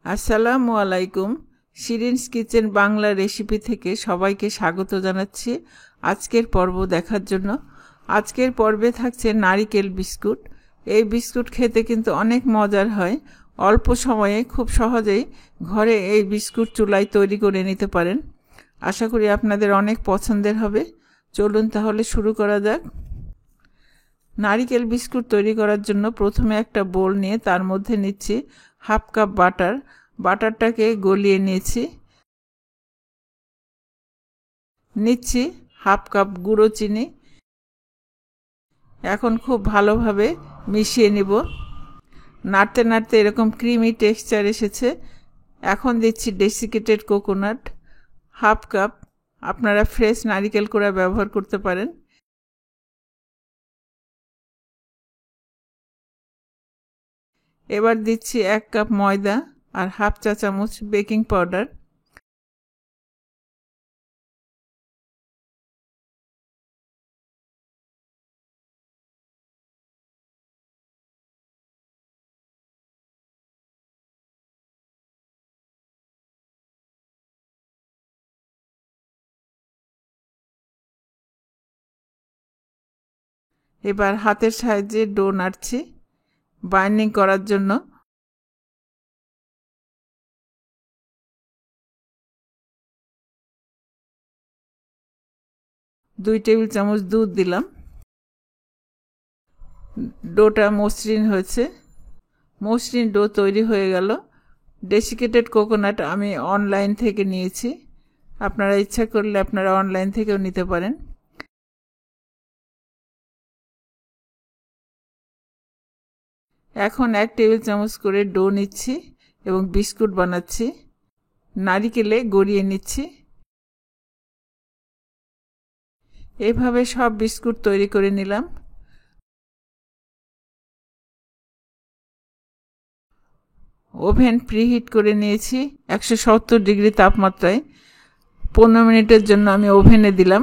আসসালামু আলাইকুম। শিরিনস kitchen Bangla recipe থেকে সবাইকে স্বাগত জানাচ্ছি আজকের পর্ব দেখার জন্য। আজকের পর্বে থাকছে নারিকেল বিস্কুট। এই বিস্কুট খেতে কিন্তু অনেক মজার হয়। অল্প সময়ে খুব সহজেই ঘরে এই বিস্কুট চুলায় তৈরি করে নিতে পারেন। আশা করি আপনাদের অনেক পছন্দের হবে। চলুন তাহলে শুরু করা যাক। নারিকেল বিস্কুট তৈরি করার জন্য প্রথমে একটা বোল নিয়ে তার মধ্যে নিচ্ছি হাফ কাপ বাটার। বাটারটাকে গলিয়ে নিচ্ছি হাফ কাপ গুঁড়ো চিনি। এখন খুব ভালোভাবে মিশিয়ে নিব। নাড়তে নাড়তে এরকম ক্রিমি টেক্সচার এসেছে। এখন দিচ্ছি ডেসিকেটেড কোকোনাট হাফ কাপ। আপনারা ফ্রেশ নারিকেল কোড়া ব্যবহার করতে পারেন। এবার দিচ্ছি 1 কাপ ময়দা আর হাফ চা চামচ বেকিং পাউডার। এবার হাতের সাহায্যে ডো নাড়ছি বাইন্ডিং করার জন্য। দুই টেবিল চামচ দুধ দিলাম। ডোটা মসৃণ হয়েছে। মসৃণ ডো তৈরি হয়ে গেল। ডেসিকেটেড কোকোনাট আমি অনলাইন থেকে নিয়েছি। আপনারা ইচ্ছা করলে আপনারা অনলাইন থেকেও নিতে পারেন। এখন 1 টেবিল চামচ করে ডো নিচ্ছি এবং বিস্কুট বানাচ্ছি। নারিকেলে গড়িয়ে নিচ্ছি। এভাবে সব বিস্কুট তৈরি করে নিলাম। ওভেন প্রিহিট করে নিয়েছি 170 ডিগ্রি তাপমাত্রায়। 15 মিনিটের জন্য আমি ওভেনে দিলাম।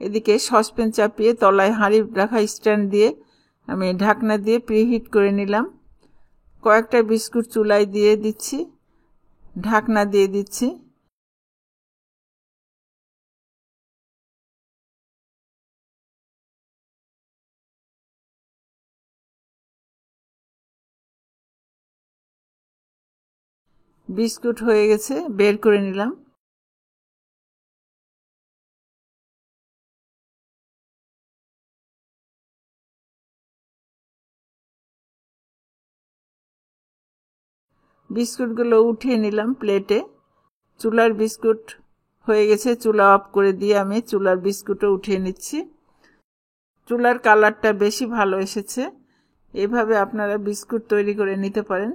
এদিকে সসপ্যান চাপিয়ে তলায় হাঁড়ি রাখা স্ট্যান্ড দিয়ে আমি ঢাকনা দিয়ে প্রিহিট করে নিলাম। কয়েকটা বিস্কুট চুলায় দিয়ে দিচ্ছি, ঢাকনা দিয়ে দিচ্ছি। বিস্কুট হয়ে গেছে, বের করে নিলাম। বিস্কুটগুলো উঠিয়ে নিলাম প্লেটে। চুলার বিস্কুট হয়ে গেছে। চুলা অফ করে দিয়ে আমি চুলার বিস্কুটও উঠিয়ে নিচ্ছি। চুলার কালারটা বেশি ভালো এসেছে। এভাবে আপনারা বিস্কুট তৈরি করে নিতে পারেন।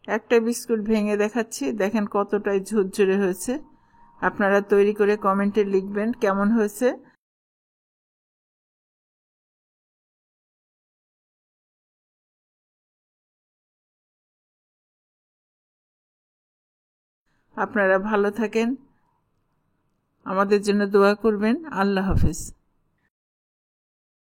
একটা বিস্কুট ভেঙে দেখাচ্ছি, দেখেন কতটাই ঝুরঝুরে হয়েছে। আপনারা তৈরি করে কমেন্টে লিখবেন কেমন হয়েছে। আপনারা ভালো থাকেন, আমাদের জন্য দোয়া করবেন। আল্লাহ হাফেজ।